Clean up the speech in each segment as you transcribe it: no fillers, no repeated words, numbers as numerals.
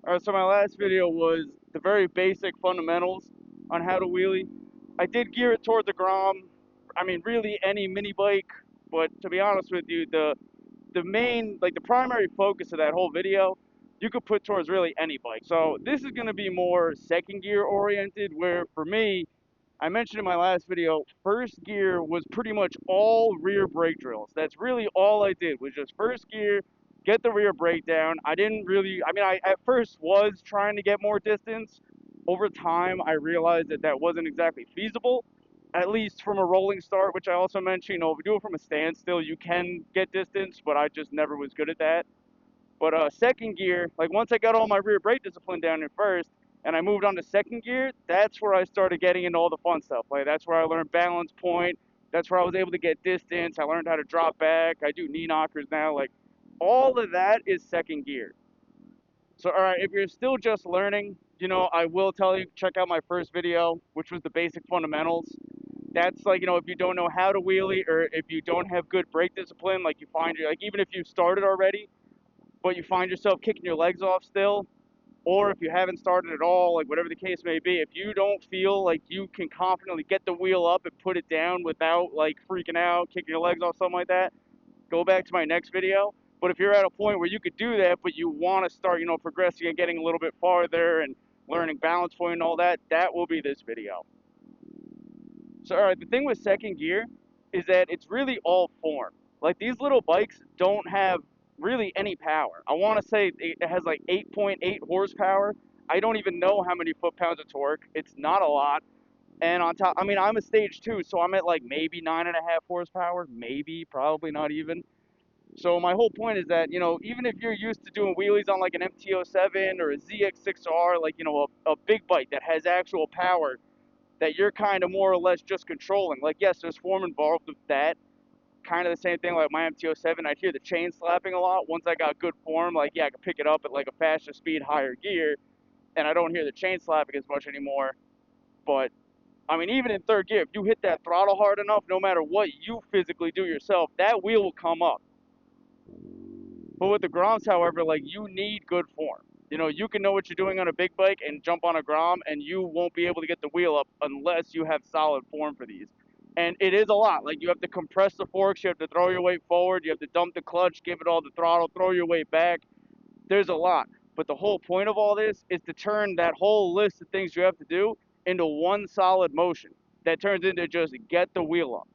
Alright, so my last video was the very basic fundamentals on how to wheelie. I did gear it toward the Grom. I mean, really any mini bike, but to be honest with you, the main, like the primary focus of that whole video, you could put towards really any bike. So this is going to be more second gear oriented, where for me, I mentioned in my last video, first gear was pretty much all rear brake drills. That's really all I did was just first gear, get the rear brake down. I didn't really, I mean, I at first was trying to get more distance. Over time, I realized that that wasn't exactly feasible, at least from a rolling start, which I also mentioned, if you do it from a standstill, you can get distance, but I just never was good at that. But second gear, like once I got all my rear brake discipline down in first, and I moved on to second gear, that's where I started getting into all the fun stuff. Like that's where I learned balance point. That's where I was able to get distance. I learned how to drop back. I do knee knockers now. Like all of that is second gear. So all right, if you're still just learning, I will tell you, check out my first video, which was the basic fundamentals. That's like, if you don't know how to wheelie, or if you don't have good brake discipline, like you find, like even if you started already, but you find yourself kicking your legs off still, or if you haven't started at all, like whatever the case may be, if you don't feel like you can confidently get the wheel up and put it down without like freaking out, kicking your legs off, something like that, go back to my next video. But if you're at a point where you could do that, but you want to start, progressing and getting a little bit farther and learning balance point and all that, that will be this video. So, all right, the thing with second gear is that it's really all form. Like these little bikes don't have really any power. I want to say it has like 8.8 horsepower. I don't even know how many foot-pounds of torque. It's not a lot. And on top, I mean, I'm a stage 2, so I'm at like maybe 9.5 horsepower, maybe, probably not even. So my whole point is that, even if you're used to doing wheelies on like an MT-07 or a ZX6R, like, a big bike that has actual power, that you're kind of more or less just controlling. Like, yes, there's form involved with that. Kind of the same thing like my MT-07. I'd hear the chain slapping a lot. Once I got good form, like, yeah, I could pick it up at like a faster speed, higher gear, and I don't hear the chain slapping as much anymore. But, I mean, even in third gear, if you hit that throttle hard enough, no matter what you physically do yourself, that wheel will come up. But with the Groms, however, like, you need good form. You can know what you're doing on a big bike and jump on a Grom, and you won't be able to get the wheel up unless you have solid form for these. And it is a lot. Like, you have to compress the forks, you have to throw your weight forward, you have to dump the clutch, give it all the throttle, throw your weight back. There's a lot. But the whole point of all this is to turn that whole list of things you have to do into one solid motion that turns into just get the wheel up.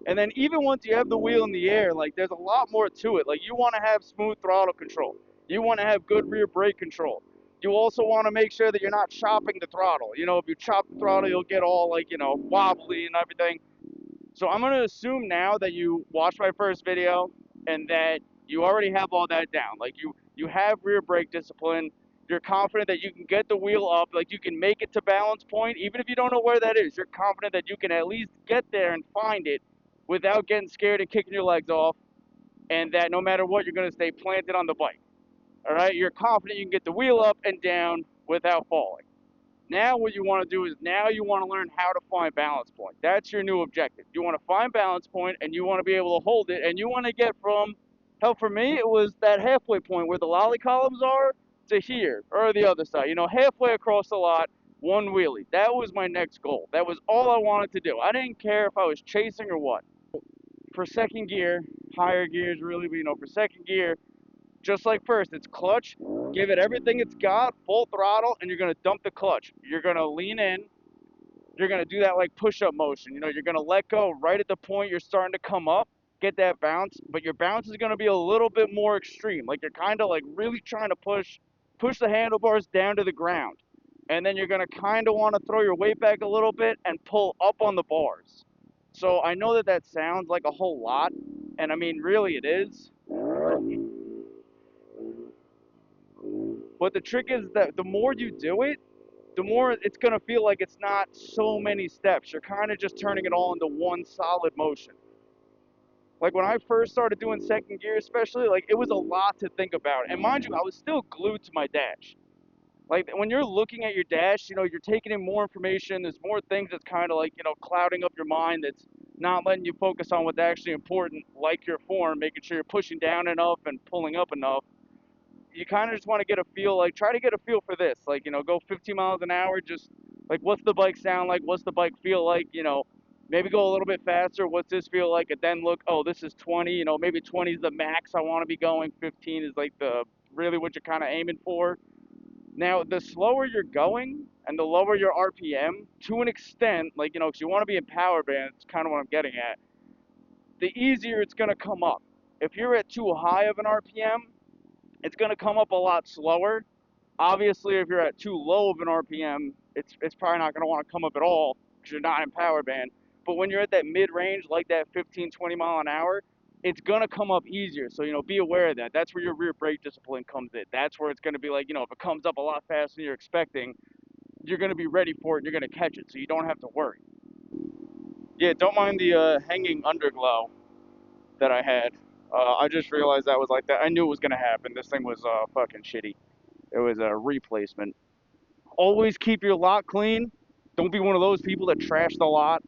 And then even once you have the wheel in the air, like there's a lot more to it. Like you want to have smooth throttle control. You want to have good rear brake control. You also want to make sure that you're not chopping the throttle. If you chop the throttle, you'll get all like, wobbly and everything. So I'm going to assume now that you watched my first video and that you already have all that down. Like you have rear brake discipline. You're confident that you can get the wheel up, like you can make it to balance point, even if you don't know where that is. You're confident that you can at least get there and find it without getting scared and kicking your legs off, and that no matter what, you're going to stay planted on the bike. All right, you're confident you can get the wheel up and down without falling. Now what you want to do is now you want to learn how to find balance point. That's your new objective. You want to find balance point, and you want to be able to hold it, and you want to get from, hell, for me, it was that halfway point where the lolly columns are to here, or the other side. Halfway across the lot, one wheelie. That was my next goal. That was all I wanted to do. I didn't care if I was chasing or what. For second gear, higher gears really, but for second gear, just like first, it's clutch, give it everything it's got, full throttle, and you're going to dump the clutch. You're going to lean in, you're going to do that like push-up motion. You're going to let go right at the point you're starting to come up, get that bounce, but your bounce is going to be a little bit more extreme. Like you're kind of like really trying to push the handlebars down to the ground. And then you're going to kind of want to throw your weight back a little bit and pull up on the bars. So I know that that sounds like a whole lot, and I mean, really it is. But the trick is that the more you do it, the more it's going to feel like it's not so many steps. You're kind of just turning it all into one solid motion. Like when I first started doing second gear especially, like it was a lot to think about. And mind you, I was still glued to my dash. Like when you're looking at your dash, you're taking in more information. There's more things that's kind of like, clouding up your mind. not letting you focus on what's actually important, like your form, making sure you're pushing down enough and pulling up enough. You kind of just want to get a feel, like try to get a feel for this, like, go 15 miles an hour, just like what's the bike sound like, what's the bike feel like, maybe go a little bit faster, what's this feel like, and then look, oh, this is 20, maybe 20 is the max I want to be going, 15 is like the really what you're kind of aiming for. Now, the slower you're going and the lower your RPM, to an extent, like, because you want to be in power bands, kind of what I'm getting at, the easier it's going to come up. If you're at too high of an RPM, it's going to come up a lot slower. Obviously, if you're at too low of an RPM, it's probably not going to want to come up at all because you're not in power band. But when you're at that mid-range, like that 15, 20 mile an hour, it's going to come up easier. So, be aware of that. That's where your rear brake discipline comes in. That's where it's going to be like, if it comes up a lot faster than you're expecting, you're going to be ready for it and you're going to catch it. So you don't have to worry. Yeah, don't mind the hanging underglow that I had. I just realized that was like that. I knew it was going to happen. This thing was fucking shitty. It was a replacement. Always keep your lot clean. Don't be one of those people that trash the lot.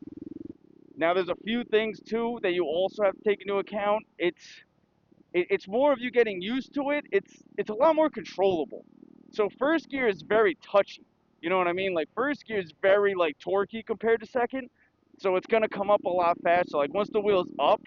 Now, there's a few things too that you also have to take into account. It's more of you getting used to it. It's a lot more controllable. So first gear is very touchy. You know what I mean? Like first gear is very like torquey compared to second. So it's gonna come up a lot faster. Like once the wheel's up,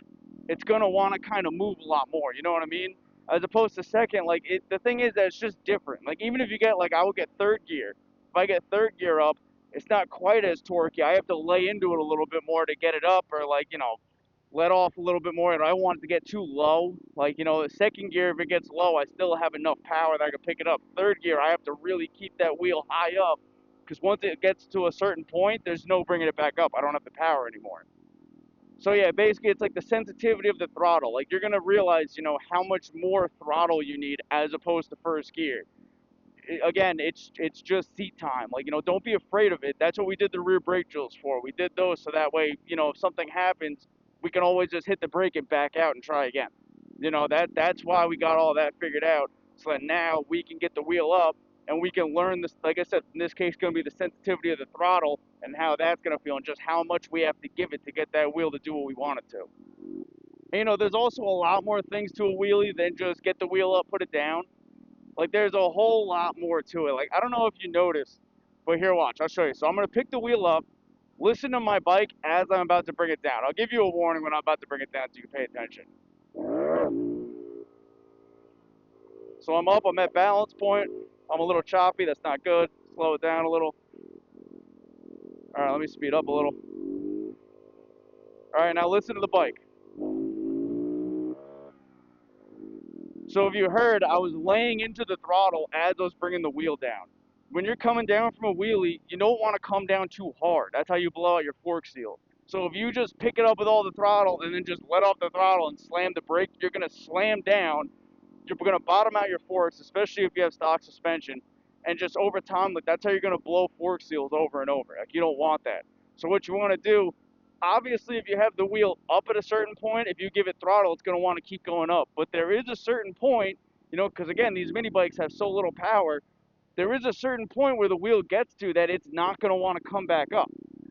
it's gonna want to kind of move a lot more. You know what I mean? As opposed to second, like the thing is that it's just different. Like even if you get like I would get third gear. If I get third gear up, it's not quite as torquey. I have to lay into it a little bit more to get it up, or like let off a little bit more. And I don't want it to get too low. Like the second gear, if it gets low, I still have enough power that I can pick it up. Third gear, I have to really keep that wheel high up because once it gets to a certain point, there's no bringing it back up. I don't have the power anymore. So yeah, basically it's like the sensitivity of the throttle. Like you're gonna realize, how much more throttle you need as opposed to first gear. Again, it's just seat time. Like, don't be afraid of it. That's what we did the rear brake drills for. We did those so that way, if something happens, we can always just hit the brake and back out and try again. That's why we got all that figured out, so that now we can get the wheel up and we can learn this. Like I said, in this case, going to be the sensitivity of the throttle and how that's going to feel and just how much we have to give it to get that wheel to do what we want it to. And, there's also a lot more things to a wheelie than just get the wheel up, put it down. Like there's a whole lot more to it. Like I don't know if you noticed, but here, watch, I'll show you. So I'm gonna pick the wheel up, listen to my bike as I'm about to bring it down. I'll give you a warning when I'm about to bring it down so you can pay attention. So I'm up, I'm at balance point. I'm a little choppy, that's not good. Slow it down a little. All right, let me speed up a little. All right, now listen to the bike. So if you heard, I was laying into the throttle as I was bringing the wheel down. When you're coming down from a wheelie, you don't want to come down too hard. That's how you blow out your fork seal. So if you just pick it up with all the throttle and then just let off the throttle and slam the brake, you're going to slam down. You're going to bottom out your forks, especially if you have stock suspension. And just over time, like that's how you're going to blow fork seals over and over. Like you don't want that. So what you want to do, obviously, if you have the wheel up at a certain point, if you give it throttle, it's going to want to keep going up. But there is a certain point, because again, these mini bikes have so little power, there is a certain point where the wheel gets to that it's not going to want to come back up.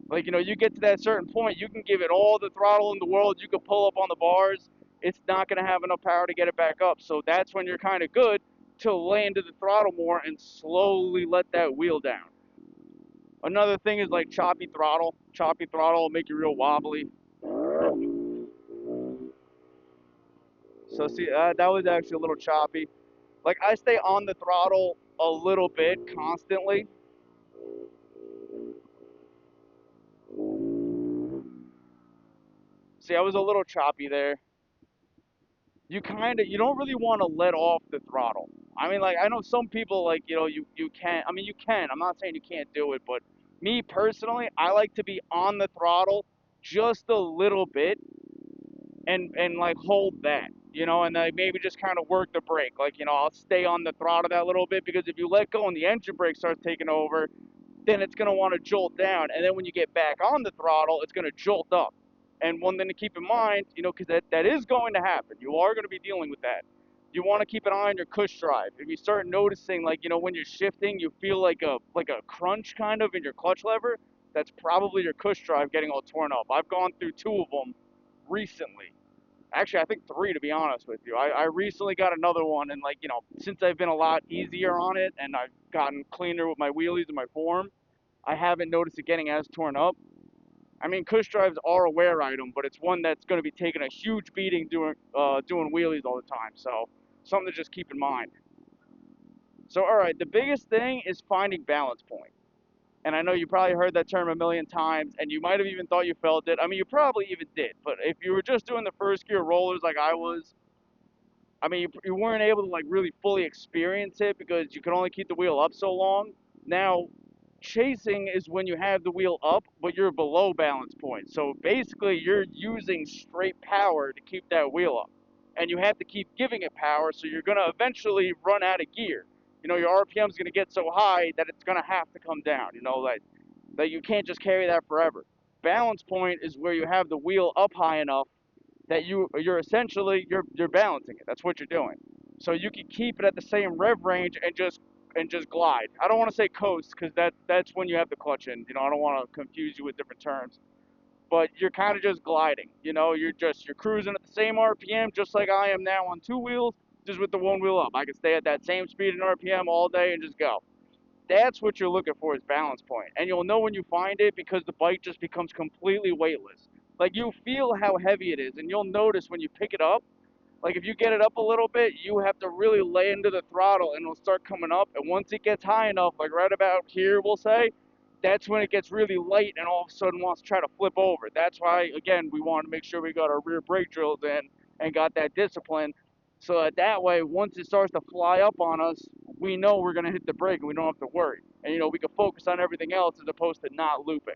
Like, you get to that certain point, you can give it all the throttle in the world, you can pull up on the bars, it's not going to have enough power to get it back up. So that's when you're kind of good to lay into the throttle more and slowly let that wheel down. Another thing is like choppy throttle. Choppy throttle will make you real wobbly. So see, that was actually a little choppy. Like I stay on the throttle a little bit constantly. See, I was a little choppy there. You don't really want to let off the throttle. I mean, like I know some people like, you can't. I mean, you can. I'm not saying you can't do it, but me personally, I like to be on the throttle just a little bit and like hold that, and like maybe just kind of work the brake. Like, I'll stay on the throttle that little bit because if you let go and the engine brake starts taking over, then it's going to want to jolt down. And then when you get back on the throttle, it's going to jolt up. And one thing to keep in mind, because that is going to happen. You are going to be dealing with that. You want to keep an eye on your cush drive. If you start noticing, like, when you're shifting, you feel like a crunch kind of in your clutch lever, that's probably your cush drive getting all torn up. I've gone through 2 of them recently. Actually, I think 3 to be honest with you. I recently got another one, and like, since I've been a lot easier on it and I've gotten cleaner with my wheelies and my form, I haven't noticed it getting as torn up. I mean, cush drives are a wear item, but it's one that's going to be taking a huge beating doing wheelies all the time. So something to just keep in mind. So all right, the biggest thing is finding balance point. And I know you probably heard that term a million times, and you might have even thought you felt it. I mean, you probably even did. But if you were just doing the first gear rollers like I was, I mean, you weren't able to like really fully experience it because you could only keep the wheel up so long. Now, chasing is when you have the wheel up, but you're below balance point. So basically, you're using straight power to keep that wheel up, and you have to keep giving it power. So you're gonna eventually run out of gear. Your RPM is gonna get so high that it's gonna have to come down. That you can't just carry that forever. Balance point is where you have the wheel up high enough that you're essentially you're balancing it. That's what you're doing. So you can keep it at the same rev range and just glide. I don't want to say coast because that's when you have the clutch in. I don't want to confuse you with different terms. But you're kind of just gliding. You're cruising at the same RPM just like I am now on 2 wheels, just with the 1 wheel up. I can stay at that same speed and RPM all day and just go. That's what you're looking for is balance point. And you'll know when you find it because the bike just becomes completely weightless. Like you feel how heavy it is, and you'll notice when you pick it up, like if you get it up a little bit, you have to really lay into the throttle and it'll start coming up. And once it gets high enough, like right about here, we'll say, that's when it gets really light and all of a sudden wants to try to flip over. That's why, again, we want to make sure we got our rear brake drills in and got that discipline. So that way, once it starts to fly up on us, we know we're going to hit the brake and we don't have to worry. And, we can focus on everything else as opposed to not looping.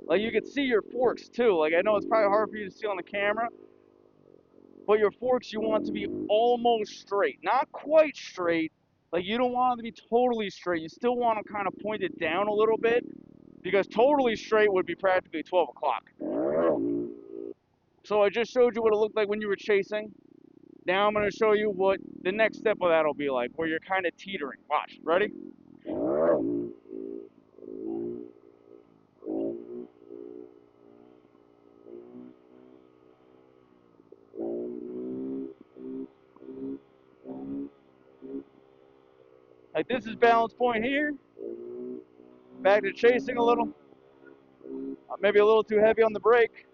Like you can see your forks too. Like I know it's probably hard for you to see on the camera, but your forks you want to be almost straight, not quite straight. Like you don't want them to be totally straight. You still want them kind of pointed down a little bit because totally straight would be practically 12 o'clock. So I just showed you what it looked like when you were chasing. Now I'm going to show you what the next step of that will be like, where you're kind of teetering. Watch, ready? Like this is balance point here. Back to chasing a little. Maybe a little too heavy on the brake.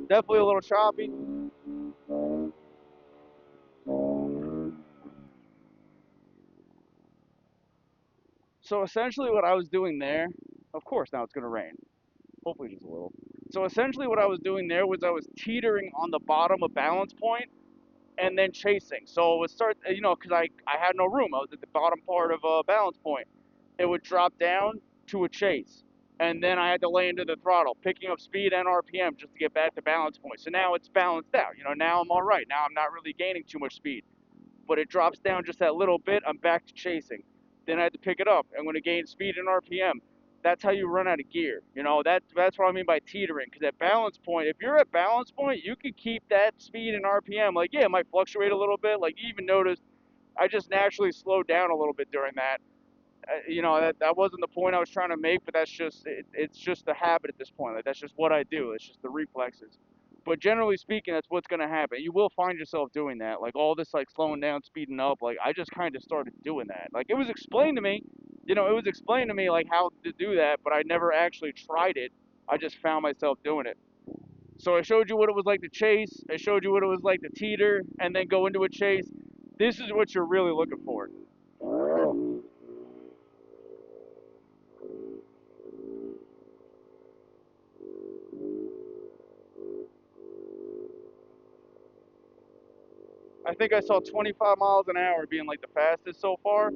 Definitely a little choppy. So essentially what I was doing there, of course now it's going to rain. Hopefully just a little. So essentially what I was doing there was I was teetering on the bottom of balance point and then chasing. So it would start, because I had no room. I was at the bottom part of a balance point. It would drop down to a chase. And then I had to lay into the throttle, picking up speed and RPM just to get back to balance point. So now it's balanced out. Now I'm all right. Now I'm not really gaining too much speed. But it drops down just that little bit, I'm back to chasing. Then I had to pick it up. I'm going to gain speed and RPM. That's how you run out of gear. That's what I mean by teetering. Because at balance point, if you're at balance point, you can keep that speed and RPM. Like, yeah, it might fluctuate a little bit. Like, you even noticed I just naturally slowed down a little bit during that. That wasn't the point I was trying to make, but it's just a habit at this point. Like, that's just what I do. It's just the reflexes. But generally speaking, that's what's going to happen. You will find yourself doing that. Like all this, like slowing down, speeding up. Like I just kind of started doing that. Like it was explained to me, like how to do that, but I never actually tried it. I just found myself doing it. So I showed you what it was like to chase. I showed you what it was like to teeter and then go into a chase. This is what you're really looking for. I think I saw 25 miles an hour being like the fastest so far.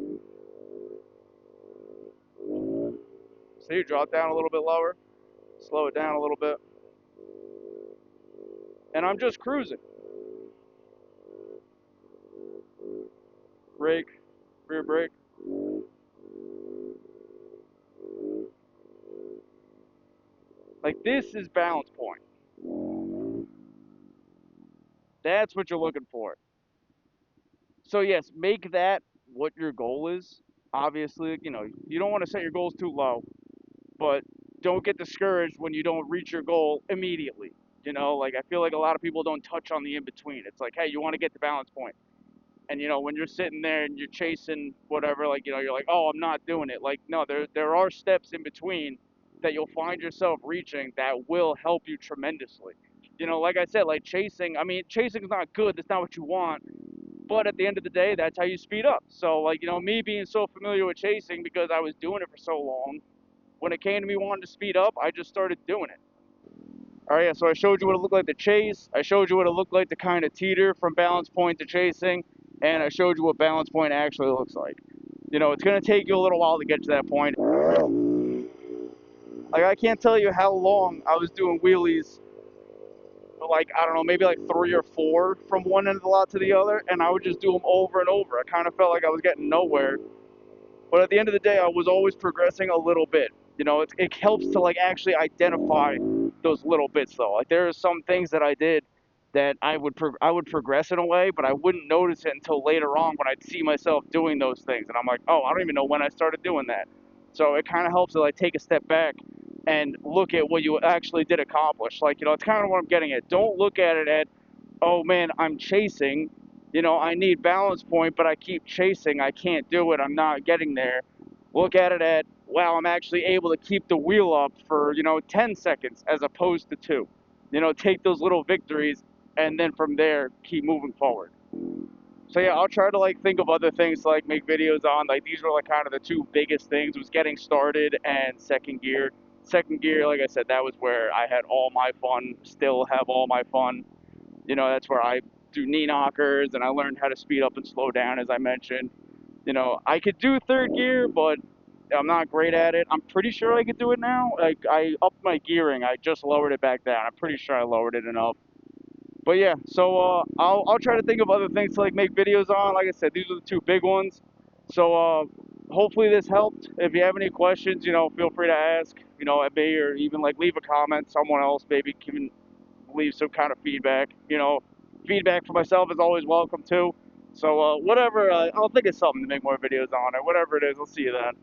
So you drop down a little bit lower, slow it down a little bit. And I'm just cruising. Brake, rear brake. Like this is balance point. That's what you're looking for. So yes, make that what your goal is. Obviously, you don't want to set your goals too low, but don't get discouraged when you don't reach your goal immediately. Like I feel like a lot of people don't touch on the in between. It's like, hey, you want to get the balance point, and when you're sitting there and you're chasing whatever, like you're like, oh, I'm not doing it. Like no, there are steps in between that you'll find yourself reaching that will help you tremendously. Like I said, like chasing. I mean, chasing is not good. That's not what you want. But at the end of the day, that's how you speed up. So, like, me being so familiar with chasing because I was doing it for so long, when it came to me wanting to speed up, I just started doing it. All right, yeah, so I showed you what it looked like to chase. I showed you what it looked like to kind of teeter from balance point to chasing. And I showed you what balance point actually looks like. It's going to take you a little while to get to that point. Like, I can't tell you how long I was doing wheelies, like, I don't know, maybe like 3 or 4 from one end of the lot to the other. And I would just do them over and over. I kind of felt like I was getting nowhere. But at the end of the day, I was always progressing a little bit. It helps to like actually identify those little bits though. Like there are some things that I did that I would progress in a way, but I wouldn't notice it until later on when I'd see myself doing those things, and I'm like, oh, I don't even know when I started doing that. So it kind of helps to like take a step back and look at what you actually did accomplish. Like it's kind of what I'm getting at. Don't look at it at, oh man, I'm chasing. I need balance point, but I keep chasing. I can't do it. I'm not getting there. Look at it at, wow, I'm actually able to keep the wheel up for, 10 seconds as opposed to 2. Take those little victories and then from there, keep moving forward. So yeah, I'll try to like think of other things to like make videos on. Like these were like kind of the 2 biggest things, was getting started and second gear. Second gear, like I said, that was where I had all my fun, still have all my fun. That's where I do knee knockers and I learned how to speed up and slow down, as I mentioned. I could do third gear, but I'm not great at it. I'm pretty sure I could do it now. Like I upped my gearing. I just lowered it back down. I'm pretty sure I lowered it enough. But yeah, so I'll try to think of other things to like make videos on. Like I said, these are the 2 big ones. So hopefully this helped. If you have any questions, feel free to ask. At me, or even like leave a comment. Someone else maybe can leave some kind of feedback. Feedback for myself is always welcome too. So whatever, I'll think of something to make more videos on, or whatever it is. I'll see you then.